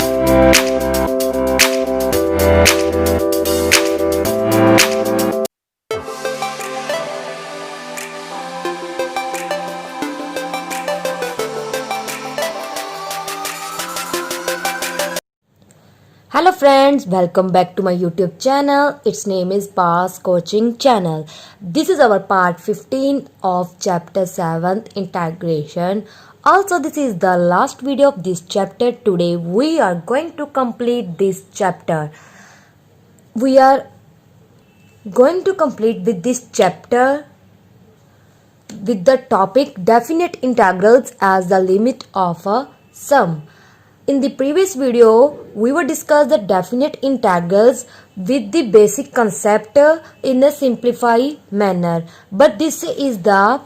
Hello friends, welcome back to my YouTube channel. Its name is Pass Coaching Channel. This is our part 15 of chapter 7 integration. Also, this is the last video of this chapter. Today we are going to complete this chapter. We are going to complete with this chapter with the topic definite integrals as the limit of a sum. In the previous video, we will discuss the definite integrals with the basic concept in a simplified manner. But this is the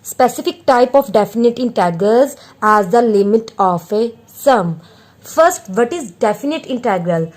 specific type of definite integrals as the limit of a sum. First, what is definite integral?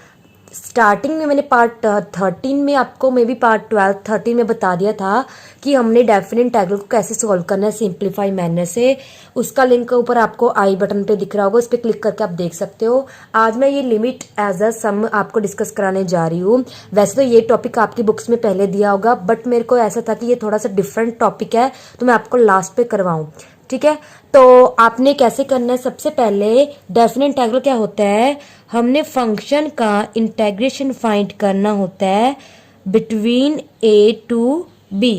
Starting में मैंने part 13 में आपको may be part 12 13 में बता दिया था कि हमने डेफिनेट इंटीग्रल को कैसे सॉल्व करना है सिंप्लीफाई मैनर से। उसका लिंक ऊपर आपको आई बटन पे दिख रहा होगा, उस पर क्लिक करके आप देख सकते हो। आज मैं ये लिमिट एज अ सम आपको डिस्कस कराने जा रही हूँ। वैसे तो ये टॉपिक आपकी बुक्स में पहले दिया होगा, बट मेरे को ऐसा था कि ये थोड़ा सा डिफरेंट टॉपिक है तो मैं आपको लास्ट पे करवाऊँ। ठीक है, तो आपने कैसे करना है? सबसे पहले डेफिनेट इंटीग्रल क्या होता है, हमने फंक्शन का इंटेग्रेशन फाइंड करना होता है बिटवीन ए टू बी।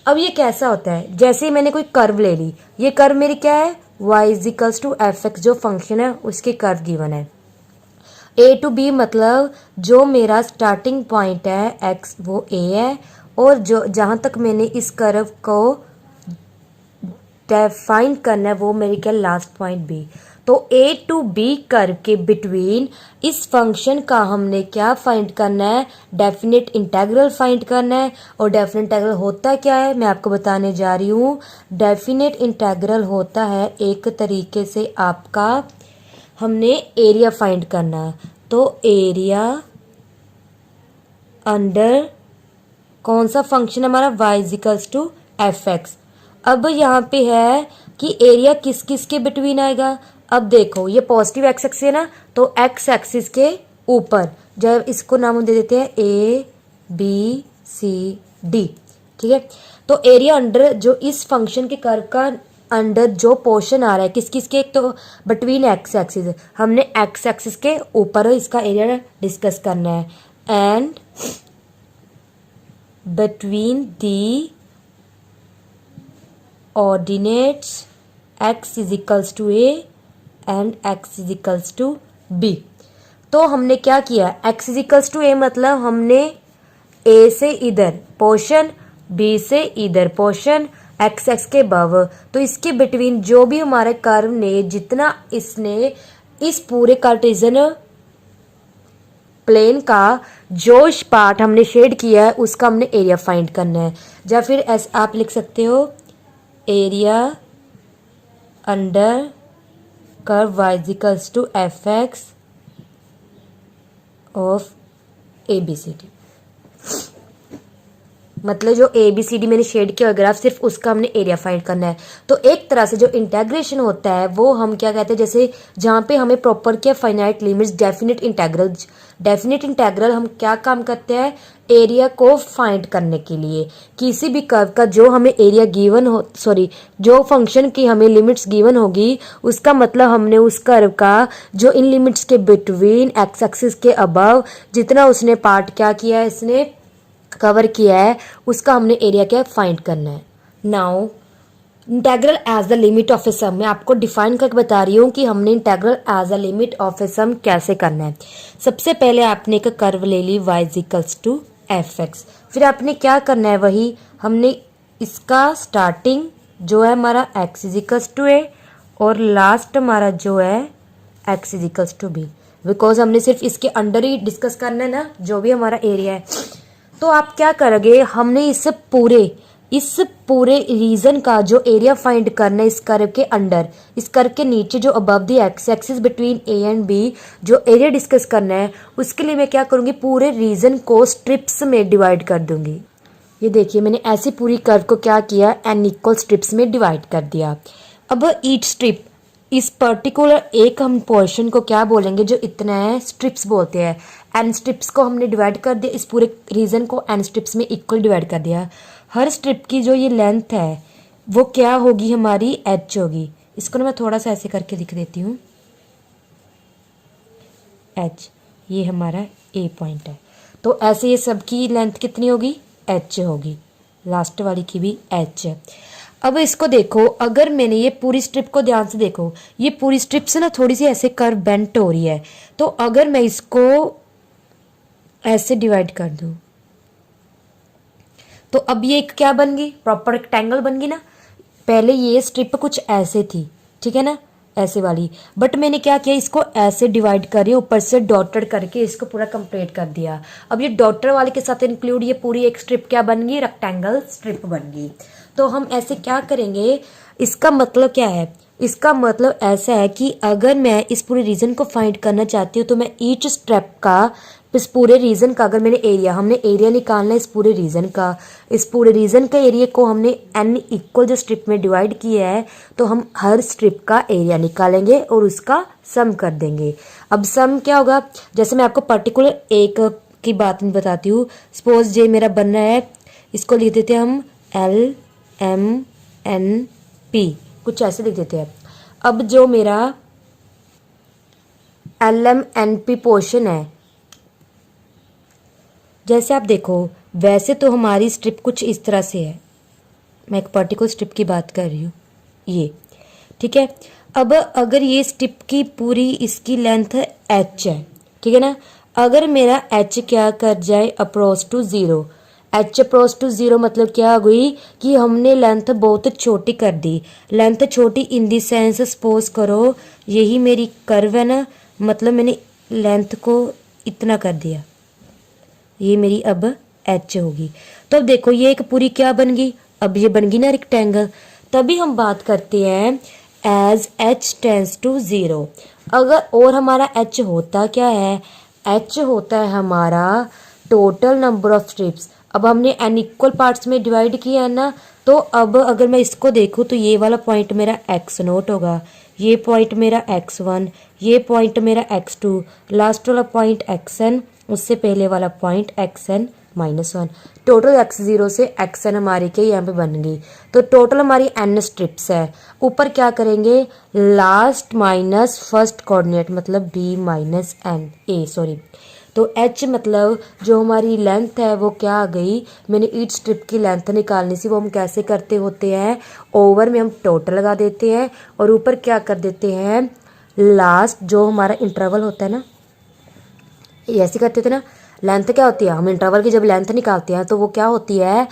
अब ये कैसा होता है, जैसे मैंने कोई कर्व ले ली, ये कर्व मेरी क्या है, y equals to f x जो फंक्शन है उसके कर्व गिवन है। ए टू बी मतलब जो मेरा स्टार्टिंग पॉइंट है x वो a है, और जो जहां तक मैंने इस कर्व को डिफाइन करना है वो मेरी क्या लास्ट पॉइंट b। तो a टू b कर्व के बिटवीन इस फंक्शन का हमने क्या फाइंड करना है, डेफिनेट इंटीग्रल फाइंड करना है। और डेफिनेट इंटीग्रल होता क्या है मैं आपको बताने जा रही हूँ। डेफिनेट इंटीग्रल होता है एक तरीके से आपका, हमने एरिया फाइंड करना है, तो एरिया अंडर कौन सा फंक्शन हमारा y equals to f x. अब यहाँ पे है कि एरिया किस किस के बिटवीन आएगा। अब देखो ये पॉजिटिव एक्स एक्सिस है ना, तो एक्स एक्सिस के ऊपर जब इसको नाम दे देते हैं ए बी सी डी। ठीक है, तो एरिया अंडर जो इस फंक्शन के कर्व का अंडर जो पोर्शन आ रहा है किस किस के, तो बिटवीन एक्स एक्सिस, हमने एक्स एक्सिस के ऊपर इसका एरिया डिस्कस करना है। And between the ordinates x equals to a and x equals to b। तो हमने क्या किया, x इजिकल्स टू a मतलब हमने a से इधर पोर्शन, b से इधर पोर्शन, x x के बव, तो इसके बिटवीन जो भी हमारे कर्व ने जितना इसने इस पूरे कार्टेशियन प्लेन का जो पार्ट हमने शेड किया है उसका हमने एरिया फाइंड करना है। या फिर ऐसे आप लिख सकते हो area under curve y equals to f x of A B C D. मतलब जो ए बी सी डी मैंने शेड किया ग्राफ, सिर्फ उसका हमने एरिया फाइंड करना है। तो एक तरह से जो इंटेग्रेशन होता है वो हम क्या कहते हैं, जैसे जहाँ पे हमें प्रॉपर क्या finite limits definite integral. Definite integral हम क्या काम करते हैं, एरिया को फाइंड करने के लिए किसी भी कर्व का जो हमें एरिया गिवन हो, सॉरी जो फंक्शन की हमें लिमिट्स गिवन होगी, उसका मतलब हमने उस कर्व का जो इन लिमिट्स के बिटवीन एक्स एक्सिस के अबव जितना उसने पार्ट क्या किया है, इसने कवर किया है, उसका हमने एरिया क्या फाइंड करना है। Now integral as the limit of a sum, मैं आपको डिफाइन करके बता रही हूँ कि हमने integral as a limit of a sum कैसे करना है। सबसे पहले आपने एक कर्व ले ली y equals to f x, फिर आपने क्या करना है, वही हमने इसका स्टार्टिंग जो है हमारा x इजिकल्स टू a और लास्ट हमारा जो है x equals to b, because हमने सिर्फ इसके अंडर ही डिस्कस करना है ना जो भी हमारा एरिया है। तो आप क्या करोगे, हमने इस पूरे रीजन का जो एरिया फाइंड करना है इस कर्व के अंडर, इस कर्व के नीचे जो above the x axis between A and B जो एरिया डिस्कस करना है, उसके लिए मैं क्या करूंगी, पूरे रीजन को स्ट्रिप्स में डिवाइड कर दूंगी। ये देखिए मैंने ऐसी पूरी कर्व को क्या किया, एन इक्वल स्ट्रिप्स में डिवाइड कर दिया। अब ईच स्ट्रिप इस पर्टिकुलर एक हम पोर्शन को क्या बोलेंगे, जो इतना है स्ट्रिप्स बोलते हैं। एन स्ट्रिप्स को हमने डिवाइड कर दिया, इस पूरे रीजन को एन स्ट्रिप्स में इक्वल डिवाइड कर दिया। हर स्ट्रिप की जो ये लेंथ है वो क्या होगी, हमारी एच होगी। इसको ना मैं थोड़ा सा ऐसे करके लिख देती हूँ, एच, ये हमारा ए पॉइंट है। तो ऐसे ये सब की लेंथ कितनी होगी, एच होगी, लास्ट वाली की भी एच है। अब इसको देखो, अगर मैंने ये पूरी स्ट्रिप को ध्यान से देखो, ये पूरी स्ट्रिप से ना थोड़ी सी ऐसे कर्व बेंट हो रही है। तो अगर मैं इसको ऐसे डिवाइड कर दूं तो अब ये एक क्या बन गई, प्रॉपर रेक्टेंगल बन गई ना। पहले ये स्ट्रिप कुछ ऐसे थी, ठीक है ना, ऐसे वाली, बट मैंने क्या किया, इसको ऐसे डिवाइड करी, ऊपर से डॉटेड करके इसको पूरा कंप्लीट कर दिया। अब ये डॉटर वाले के साथ इंक्लूड ये पूरी एक स्ट्रिप क्या बन गई, रेक्टेंगल स्ट्रिप बन गई। तो हम ऐसे क्या करेंगे, इसका मतलब क्या है, इसका मतलब ऐसा है कि अगर मैं इस पूरे रीजन को फाइंड करना चाहती हूँ तो मैं ईच स्टेप का, इस पूरे रीजन का, अगर मैंने एरिया, हमने एरिया निकालना है इस पूरे रीजन का, इस पूरे रीजन के एरिया को हमने एन इक्वल जो स्ट्रिप में डिवाइड किया है, तो हम हर स्ट्रिप का एरिया निकालेंगे और उसका सम कर देंगे। अब सम क्या होगा, जैसे मैं आपको पर्टिकुलर एक की बात बताती हूँ। सपोज ये मेरा बन रहा है, इसको लिख देते हैं हम एल एम एन पी, कुछ ऐसे लिख देते हैं। अब जो मेरा L M N P portion है, जैसे आप देखो, वैसे तो हमारी स्ट्रिप कुछ इस तरह से है, मैं एक पर्टिकुलर स्ट्रिप की बात कर रही हूँ, ये ठीक है। अब अगर ये स्ट्रिप की पूरी इसकी लेंथ एच है, ठीक है ना, अगर मेरा एच क्या कर जाए, approach to zero, H approach to zero मतलब क्या हो गई कि हमने लेंथ बहुत छोटी कर दी। लेंथ छोटी इन दी सेंस, सपोज करो यही मेरी कर्व है ना, मतलब मैंने लेंथ को इतना कर दिया, ये मेरी अब एच होगी। तो अब देखो ये एक पूरी क्या बन गई, अब ये बन गई ना रेक्टेंगल। तभी हम बात करते हैं as H tends to zero. अगर और हमारा एच होता क्या है, एच होता है हमारा टोटल नंबर ऑफ स्ट्रिप्स। अब हमने एन इक्वल पार्ट्स में डिवाइड किया है ना, तो अब अगर मैं इसको देखूँ तो ये वाला पॉइंट मेरा एक्स नोट होगा, ये पॉइंट मेरा एक्स वन, ये पॉइंट मेरा एक्स टू, लास्ट वाला पॉइंट एक्स एन, उससे पहले वाला point x n minus one. Total x zero से एक्स एन हमारी के यहाँ पे बन गई। तो टोटल हमारी एन स्ट्रिप्स है। ऊपर क्या करेंगे, लास्ट माइनस फर्स्ट कोऑर्डिनेट, मतलब B minus N A, sorry. तो एच मतलब जो हमारी लेंथ है वो क्या आ गई, मैंने ईच स्ट्रिप की लेंथ निकालनी सी, वो हम कैसे करते होते हैं, ओवर में हम टोटल लगा देते हैं और ऊपर क्या कर देते हैं, लास्ट जो हमारा इंटरवल होता है ना, ये ऐसे करते थे ना। लेंथ क्या होती है, हम इंटरवल की जब लेंथ निकालते हैं तो वो क्या होती है,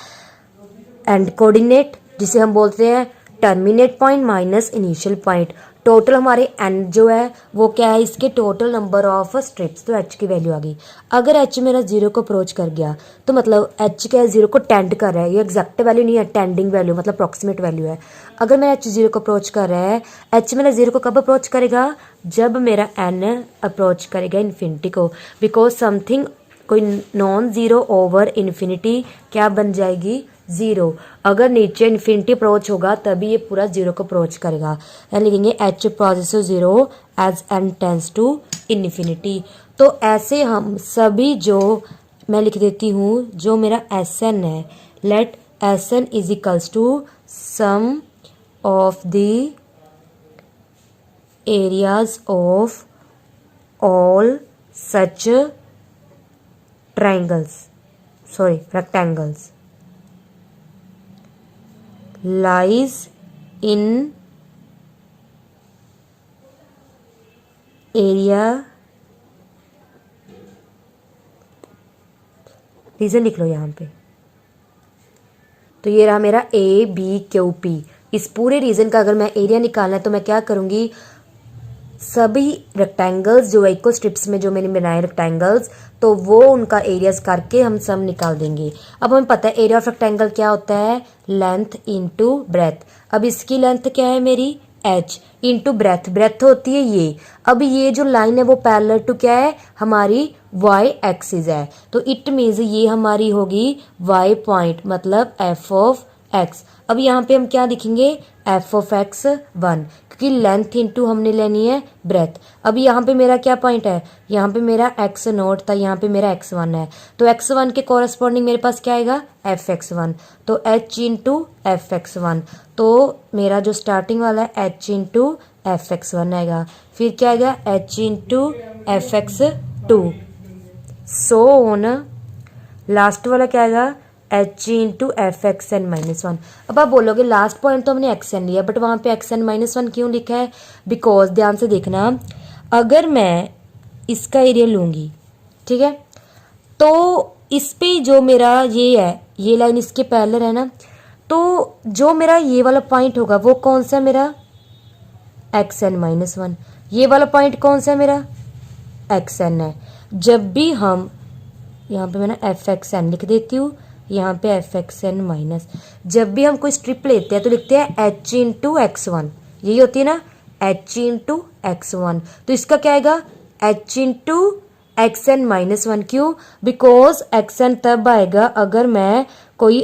एंड कोऑर्डिनेट, जिसे हम बोलते हैं terminate point minus initial point. Total हमारे एंड जो है वो क्या है, इसके टोटल नंबर ऑफ स्ट्रिप्स, तो एच की वैल्यू आ गई। अगर एच मेरा जीरो को अप्रोच कर गया तो मतलब एच क्या है, जीरो को टेंड कर रहा है, ये एग्जैक्ट वैल्यू नहीं है, टेंडिंग वैल्यू मतलब अप्रॉक्सीमेट वैल्यू है। अगर मेरा एच जीरो को अप्रोच कर रहा है, एच मेरा जीरो को कब अप्रोच करेगा, जब मेरा एन अप्रोच करेगा इन्फिनिटी को, बिकॉज समथिंग कोई नॉन जीरो ओवर इन्फिनिटी क्या बन जाएगी, जीरो। अगर नीचे इन्फिनिटी अप्रोच होगा तभी ये पूरा जीरो को अप्रोच करेगा। यानी लिखेंगे H approaches to zero as N tends to infinity. तो ऐसे हम सभी, जो मैं लिख देती हूँ, जो मेरा एस एन है, let S N is equals to sum of the areas of all such rectangles lies in area, region लिख लो यहाँ पे। तो ये रहा मेरा ए बी क्यू पी। इस पूरे रीजन का अगर मैं एरिया निकालना है तो मैं क्या करूँगी, सभी रेक्टेंगल्स जो इक्वल स्ट्रिप्स में जो मैंने बनाए रेक्टेंगल्स, तो वो उनका एरियाज करके हम सम निकाल देंगे। अब हमें पता है एरिया ऑफ रेक्टेंगल क्या होता है, लेंथ इनटू ब्रेथ। अब इसकी लेंथ क्या है मेरी, एच, इनटू ब्रेथ, ब्रेथ होती है ये। अब ये जो लाइन है वो पैरेलल टू क्या है, हमारी वाई एक्सिस है, तो इट मीन्स ये हमारी होगी वाई पॉइंट, मतलब एफ ऑफ एक्स। अब यहाँ पे हम क्या लिखेंगे, एफ ऑफ एक्स वन, क्योंकि लेंथ इंटू हमने लेनी है ब्रेथ। अब यहाँ पे मेरा क्या पॉइंट है, यहाँ पे मेरा x0 था, यहाँ पे मेरा x1 है, तो x1 के कॉरस्पॉन्डिंग मेरे पास क्या आएगा fx1, तो h इंटू fx1, तो मेरा जो स्टार्टिंग वाला है h इंटू fx1 आएगा, फिर क्या आएगा h into fx2, so on, last वाला क्या आएगा h into f x n minus one. अब आप बोलोगे लास्ट पॉइंट तो हमने एक्स एन लिया, बट वहाँ पे एक्स एन माइनस वन क्यों लिखा है, बिकॉज ध्यान से देखना, अगर मैं इसका एरिया लूँगी, ठीक है, तो इस पे जो मेरा ये है, ये लाइन इसके पैरेलल है ना, तो जो मेरा ये वाला पॉइंट होगा वो कौन सा मेरा एक्स एन माइनस वन, ये वाला पॉइंट कौन सा मेरा एक्स एन है। जब भी हम यहाँ पे मैं ना एफ एक्स एन लिख देती हूँ, यहाँ पे एफ एक्स एन माइनस, जब भी हम कोई स्ट्रिप लेते हैं तो लिखते हैं एच इंटू एक्स वन, यही होती है ना एच इंटू एक्स वन, तो इसका क्या आएगा H into x n minus one. क्यों, बिकॉज एक्स एन तब आएगा अगर मैं कोई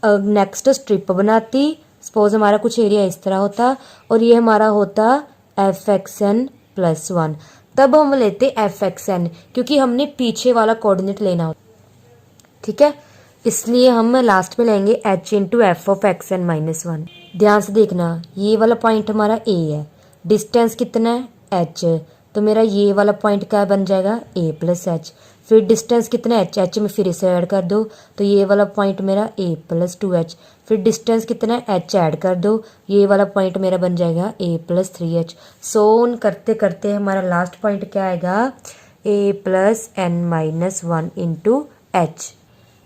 नेक्स्ट स्ट्रिप बनाती, सपोज हमारा कुछ एरिया इस तरह होता और ये हमारा होता f x n plus one, तब हम लेते एफ एक्स एन, क्योंकि हमने पीछे वाला कोऑर्डिनेट लेना होता, ठीक है, इसलिए हम लास्ट में लेंगे h into f of x n minus one. ध्यान से देखना, ये वाला पॉइंट हमारा a है, डिस्टेंस कितना है h, तो मेरा ये वाला पॉइंट क्या बन जाएगा a प्लस एच, फिर डिस्टेंस कितना है h में फिर इसे ऐड कर दो, तो ये वाला पॉइंट मेरा a प्लस टू एच, फिर डिस्टेंस कितना है h ऐड कर दो, ये वाला पॉइंट मेरा बन जाएगा a plus three H. So on करते करते हमारा लास्ट पॉइंट क्या आएगा a plus n minus one into H.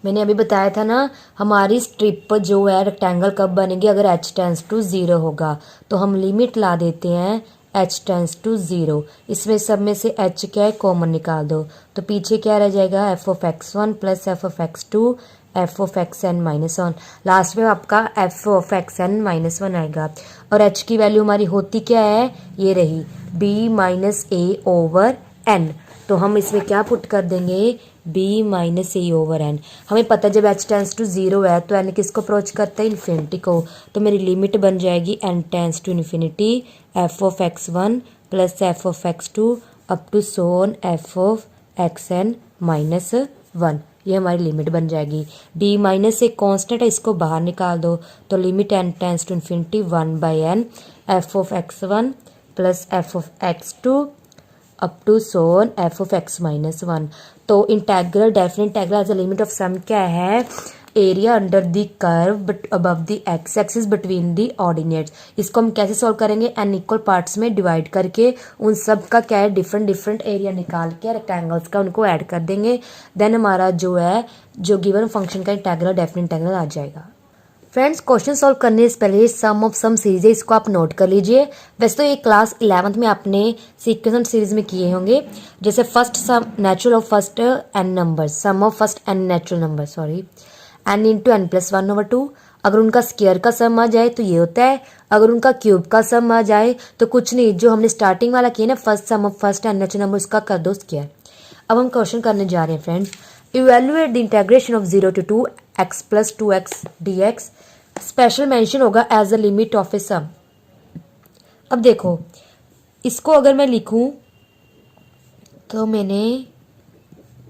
मैंने अभी बताया था ना, हमारी स्ट्रिप जो है रेक्टेंगल कब बनेगी, अगर h टेंस टू जीरो होगा, तो हम लिमिट ला देते हैं h टेंस टू जीरो, इसमें सब में से h क्या है कॉमन निकाल दो, तो पीछे क्या रह जाएगा f of x one plus f of x two f of x n minus one, last में आपका f of x n minus one आएगा। और h की वैल्यू हमारी होती क्या है, ये रही b माइनस ए ओवर एन, तो हम इसमें क्या पुट कर देंगे b माइनस ए ओवर एन। हमें पता है जब h टेंस टू जीरो है तो n किसको अप्रोच करता है, इन्फिनिटी को, तो मेरी लिमिट बन जाएगी n tends to infinity f of x one plus f of x two up to Son f of x n minus one, ये हमारी लिमिट बन जाएगी। b माइनस एक कॉन्स्टेंट है, इसको बाहर निकाल दो, तो limit n tends to infinity one by n f of x one plus f of x two up to Son f of x minus one. तो integral definite integral as a limit of sum क्या है, area under the curve but above the x axis between the ordinates. इसको हम कैसे solve करेंगे, n equal parts में divide करके उन सब का क्या है डिफरेंट डिफरेंट एरिया निकाल के रेक्टेंगल्स का उनको ऐड कर देंगे, देन हमारा जो है जो गिवन फंक्शन का इंटेग्रल डेफिनेट इंटेग्रल आ जाएगा। फ्रेंड्स, क्वेश्चन सॉल्व करने से पहले सम ऑफ सम सीरीज है, इसको आप नोट कर लीजिए। वैसे तो ये क्लास 11th में आपने सीक्वेंस सीरीज में किए होंगे, जैसे first sum natural of first n number, sum of first n natural number, sorry n into n plus one over two. अगर उनका स्क्वायर का सम आ जाए तो ये होता है, अगर उनका क्यूब का सम आ जाए तो कुछ नहीं, जो हमने स्टार्टिंग वाला किया ना first sum of first n natural number, उसका कर दो स्क्वायर। अब हम क्वेश्चन करने जा रहे हैं friends, evaluate the integration of 0 to 2 x plus 2x dx, special mention होगा as a limit of a sum. अब देखो इसको अगर मैं लिखूं तो मैंने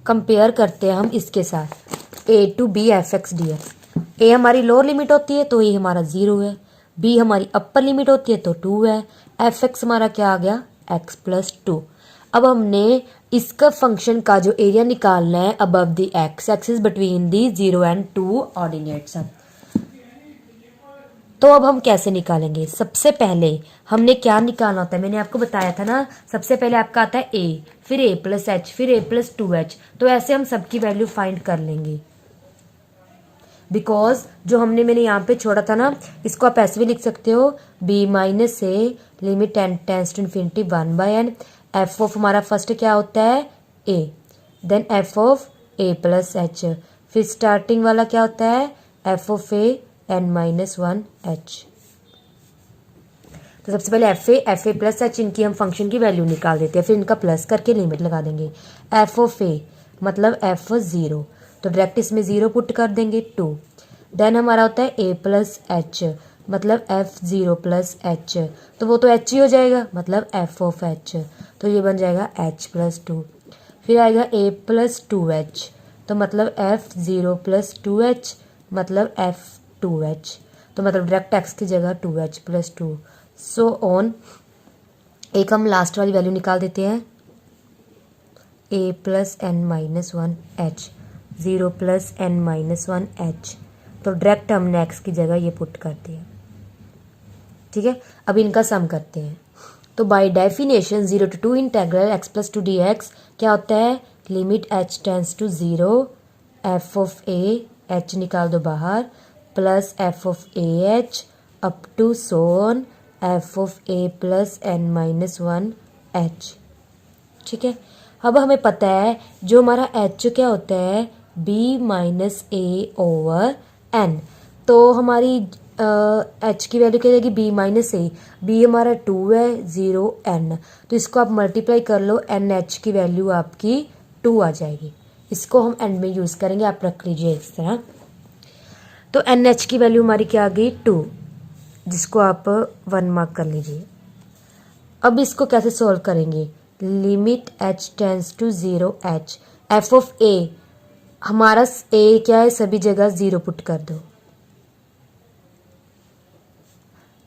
कंपेयर करते हैं हम इसके साथ a to b f x d x. A हमारी लोअर लिमिट होती है तो ए हमारा 0 है, बी हमारी अपर लिमिट होती है तो 2 है, एफ एक्स हमारा क्या आ गया x प्लस टू। अब हमने इसका फंक्शन का जो एरिया निकालना है above the x axis between the 0 and 2 ordinates. तो अब हम कैसे निकालेंगे, सबसे पहले हमने क्या निकालना होता है, मैंने आपको बताया था ना, सबसे पहले आपका आता है a, फिर a प्लस एच, फिर a प्लस टू एच, तो ऐसे हम सबकी वैल्यू फाइंड कर लेंगे। बिकॉज जो मैंने यहाँ पे छोड़ा था ना, इसको आप ऐसे भी लिख सकते हो b minus A limit n tends to infinity one by n, f of हमारा फर्स्ट क्या होता है a, then f of a plus H, फिर स्टार्टिंग वाला क्या होता है f of A n minus one H. तो सबसे पहले एफ ए प्लस एच, इनकी हम फंक्शन की वैल्यू निकाल देते हैं, फिर इनका प्लस करके लिमिट लगा देंगे। एफ ऑफ ए मतलब एफ 0, तो डायरेक्ट इसमें 0 पुट कर देंगे 2, देन हमारा होता है ए प्लस एच, मतलब f0 प्लस एच, तो वो तो h ही हो जाएगा, मतलब f ऑफ h, तो ये बन जाएगा h प्लस 2। फिर आएगा a प्लस 2h, तो मतलब f0 प्लस 2h, मतलब f2h, तो मतलब डायरेक्ट x की जगह 2h प्लस 2, सो ऑन। एक हम लास्ट वाली वैल्यू निकाल देते हैं, a plus n minus 1h, 0 plus n minus 1h, तो डायरेक्ट हमने x की जगह ये पुट कर दिया। ठीक है, अब इनका सम करते हैं। तो by definition 0 to 2 integral x plus 2 dx क्या होता है, limit h tends to 0, f of a, h निकाल दो बाहर, plus f of a h up to so on f of a plus n minus 1h। ठीक है, अब हमें पता है जो हमारा h क्या होता है, b minus a over n, तो हमारी h की वैल्यू क्या जाएगी, b माइनस ए, b हमारा 2 है, 0 n, तो इसको आप मल्टीप्लाई कर लो, n h की वैल्यू आपकी 2 आ जाएगी। इसको हम एंड में यूज़ करेंगे, आप रख लीजिए इस तरह। तो एन एच की वैल्यू हमारी क्या आ गई, 2, जिसको आप 1 मार्क कर लीजिए। अब इसको कैसे सॉल्व करेंगे, limit h tends to 0 h, f of a, हमारा a क्या है, सभी जगह 0 पुट कर दो,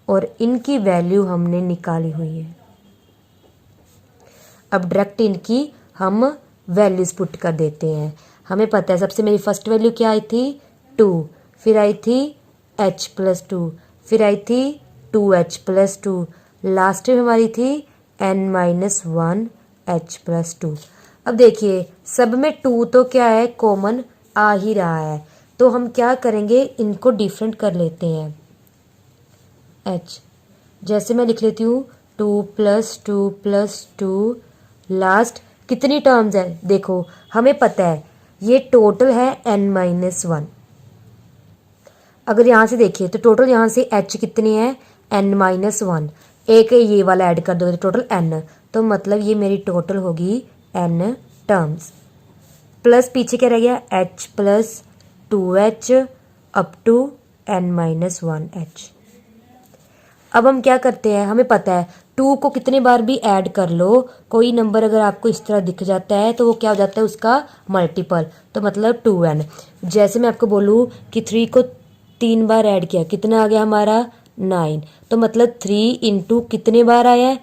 और इनकी वैल्यू हमने निकाली हुई है। अब डायरेक्ट इनकी हम वैल्यूज पुट कर देते हैं। हमें पता है सबसे मेरी फर्स्ट वैल्यू क्या आई थी, 2, फिर आई थी h प्लस 2, फिर आई थी 2h प्लस 2, लास्ट में हमारी थी n माइनस 1 h प्लस 2। अब देखिए सब में 2 तो क्या है, कॉमन आ ही रहा है, तो हम क्या करेंगे, इनको डिफरेंट कर लेते हैं। h जैसे मैं लिख लेती हूँ 2 प्लस 2 प्लस 2, लास्ट कितनी टर्म्स है, देखो हमें पता है ये टोटल है n माइनस 1। अगर यहाँ से देखिए तो टोटल यहाँ से h कितनी है, n माइनस 1, एक ये वाला ऐड कर दो तो टोटल n, तो मतलब ये मेरी टोटल होगी n टर्म्स, प्लस पीछे क्या रह गया, h plus 2h up to n minus 1h। अब हम क्या करते हैं, हमें पता है 2 को कितने बार भी ऐड कर लो, कोई नंबर अगर आपको इस तरह दिख जाता है तो वो क्या हो जाता है, उसका मल्टीपल, तो मतलब 2n। जैसे मैं आपको बोलूँ कि 3 को 3 बार ऐड किया, कितना आ गया हमारा, 9, तो मतलब 3 इंटू कितने बार आया है,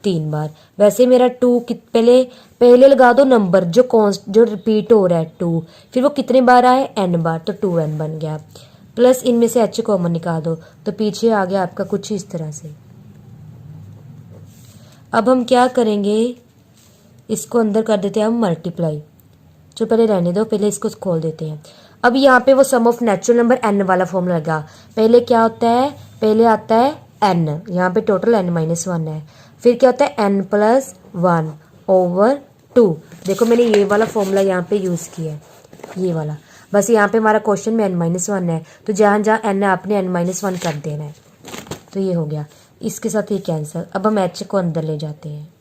3 बार। वैसे मेरा 2 पहले पहले लगा दो नंबर जो रिपीट हो रहा है 2, फिर वो कितने बार आए, n बार, तो 2n बन गया, प्लस इनमें से h कॉमन निकाल दो, तो पीछे आ गया आपका कुछ इस तरह से। अब हम क्या करेंगे, इसको अंदर कर देते हैं हम मल्टीप्लाई, जो पहले रहने दो, पहले इसको खोल देते हैं। अब यहाँ पे वो सम ऑफ नेचुरल नंबर n वाला फॉर्मूला लगा, पहले क्या होता है, पहले आता है n, यहाँ पे टोटल n माइनस 1 है, फिर क्या होता है n प्लस 1 ओवर 2। देखो मैंने ये वाला फॉर्मूला यहाँ पे यूज़ किया है, ये वाला, बस यहाँ पे हमारा क्वेश्चन में n माइनस 1 है, तो जहाँ जहाँ n है आपने n माइनस 1 कर देना है, तो ये हो गया, इसके साथ ये कैंसिल। अब हम h को अंदर ले जाते हैं,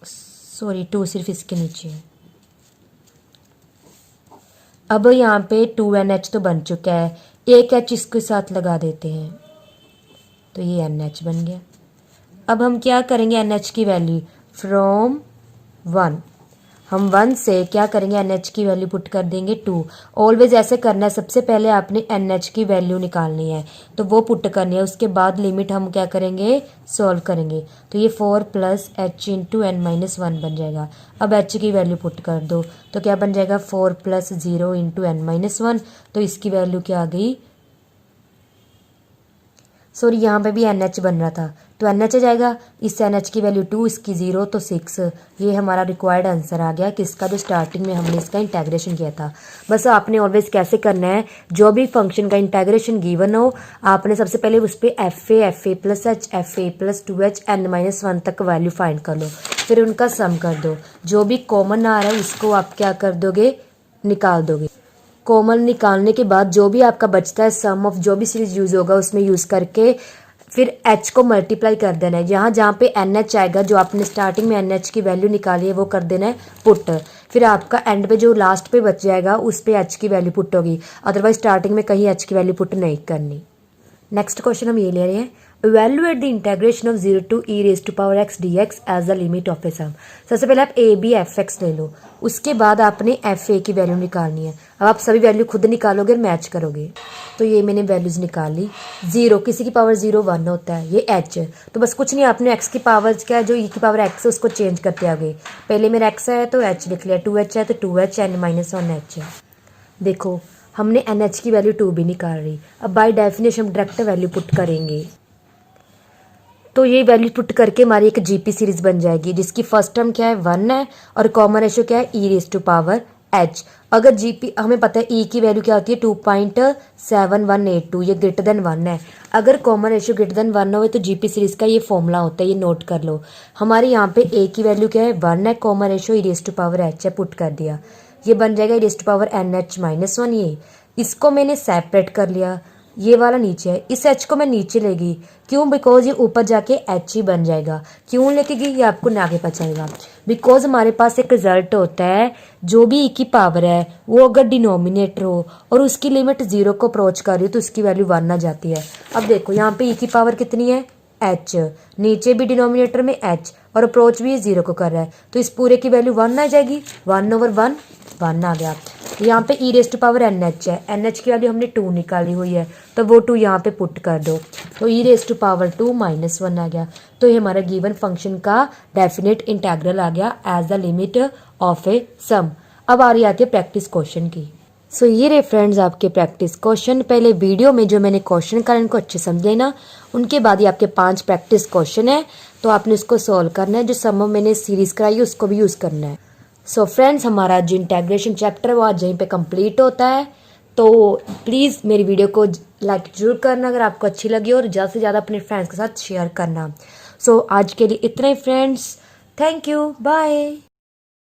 सॉरी 2 सिर्फ इसके नीचे है। अब यहाँ पे 2nh तो बन चुका है, एक h इसके साथ लगा देते हैं, तो ये nh बन गया। अब हम क्या करेंगे, nh की वैल्यू फ्रॉम 1, हम 1 से क्या करेंगे, nh की वैल्यू पुट कर देंगे 2। ऑलवेज ऐसे करना है, सबसे पहले आपने nh की वैल्यू निकालनी है, तो वो पुट करनी है, उसके बाद लिमिट हम क्या करेंगे, सॉल्व करेंगे, तो ये 4 plus h into n minus 1 बन जाएगा। अब h की वैल्यू पुट कर दो, तो क्या बन जाएगा, 4 प्लस 0 इंटू n माइनस 1, तो इसकी वैल्यू क्या आ गई, सॉरी यहाँ पे भी NH बन रहा था, तो NH आ जाएगा, इस NH की वैल्यू 2, इसकी 0, तो 6। ये हमारा रिक्वायर्ड आंसर आ गया किसका, जो स्टार्टिंग में हमने इसका इंटेग्रेशन किया था। बस आपने ऑलवेज कैसे करना है, जो भी फंक्शन का इंटेग्रेशन गिवन हो, आपने सबसे पहले उस पर FA plus h, FA plus 2h n minus 1 तक वैल्यू फाइंड कर लो, फिर उनका सम कर दो, जो भी कॉमन आ रहा है उसको आप क्या कर दोगे, निकाल दोगे। कॉमन निकालने के बाद जो भी आपका बचता है, सम ऑफ जो भी सीरीज यूज़ होगा उसमें यूज़ करके फिर h को मल्टीप्लाई कर देना है, जहाँ जहाँ पे NH आएगा, जो आपने स्टार्टिंग में NH की वैल्यू निकाली है वो कर देना है पुट। फिर आपका एंड पे जो लास्ट पे बच जाएगा उस पे एच की वैल्यू पुट होगी, अदरवाइज स्टार्टिंग में कहीं एच की वैल्यू पुट नहीं करनी। नेक्स्ट क्वेश्चन हम ये ले रहे हैं, evaluate the integration of 0 to e raised to power x dx as the limit of a sum. सबसे पहले आप ए बी एफ एक्स ले लो, उसके बाद आपने एफ ए की वैल्यू निकालनी है। अब आप सभी वैल्यू खुद निकालोगे और मैच करोगे। तो ये मैंने वैल्यूज निकाल ली। 0 किसी की पावर 0 1 होता है, ये h है, तो बस कुछ नहीं, आपने x की पावर क्या है, जो e की पावर x है उसको चेंज करते आगे। पहले मेरा x है तो h लिख लिया, 2h है तो 2h n माइनस 1h है। देखो हमने NH की वैल्यू 2 भी निकाल रही। अब बाय डेफिनेशन हम डायरेक्ट वैल्यू पुट करेंगे, तो ये वैल्यू पुट करके हमारी एक जीपी सीरीज बन जाएगी, जिसकी फर्स्ट टर्म क्या है 1 है और कॉमन रेशियो क्या है e raise to power h। अगर जीपी हमें पता है e की वैल्यू क्या होती है 2.7182, ये ग्रेटर देन 1 है। अगर कॉमन रेशियो ग्रेटर देन 1 हो तो जीपी सीरीज का ये फॉर्मूला होता है, ये नोट कर लो। हमारे यहाँ पे a की वैल्यू क्या है 1 है, common ratio e raise to power h है, पुट कर दिया, ये बन जाएगा e raise to power NH minus 1। ये इसको मैंने सेपरेट कर लिया, ये वाला नीचे है, इस h को मैं नीचे लेगी, क्यों, बिकॉज ये ऊपर जाके h ही बन जाएगा। क्यों लेकेगी ये आपको आगे पता चलेगा। बिकॉज हमारे पास एक रिजल्ट होता है, जो भी e की पावर है वो अगर डिनोमिनेटर हो और उसकी लिमिट 0 को अप्रोच कर रही हो तो उसकी वैल्यू 1 आ जाती है। अब देखो यहाँ पे e की पावर कितनी है h, नीचे भी डिनोमिनेटर में h और अप्रोच भी 0 को कर रहा है, तो इस पूरे की वैल्यू 1 आ जाएगी, 1/1 1 आ गया। यहाँ पे e raise to power NH है, NH की वैल्यू हमने 2 निकाली हुई है, तो वो 2 यहाँ पे पुट कर दो, तो e raise to power 2 minus 1 आ गया। तो ये हमारा गिवन फंक्शन का डेफिनेट इंटेग्रल आ गया as the limit of a sum. अब आ रही आती है प्रैक्टिस क्वेश्चन की। सो ये रहे फ्रेंड्स आपके प्रैक्टिस क्वेश्चन। पहले वीडियो में जो मैंने क्वेश्चन करा इनको अच्छे समझ लेना, उनके बाद ये आपके 5 प्रैक्टिस क्वेश्चन है, तो आपने उसको सॉल्व करना है। जो सम मैंने सीरीज कराई है उसको भी यूज़ करना है। सो फ्रेंड्स हमारा जो इंटेग्रेशन चैप्टर है वो आज यहीं पे कंप्लीट होता है। तो प्लीज़ मेरी वीडियो को लाइक जरूर करना अगर आपको अच्छी लगी, और ज़्यादा से ज़्यादा अपने फ्रेंड्स के साथ शेयर करना। सो आज के लिए इतना ही फ्रेंड्स, थैंक यू, बाय।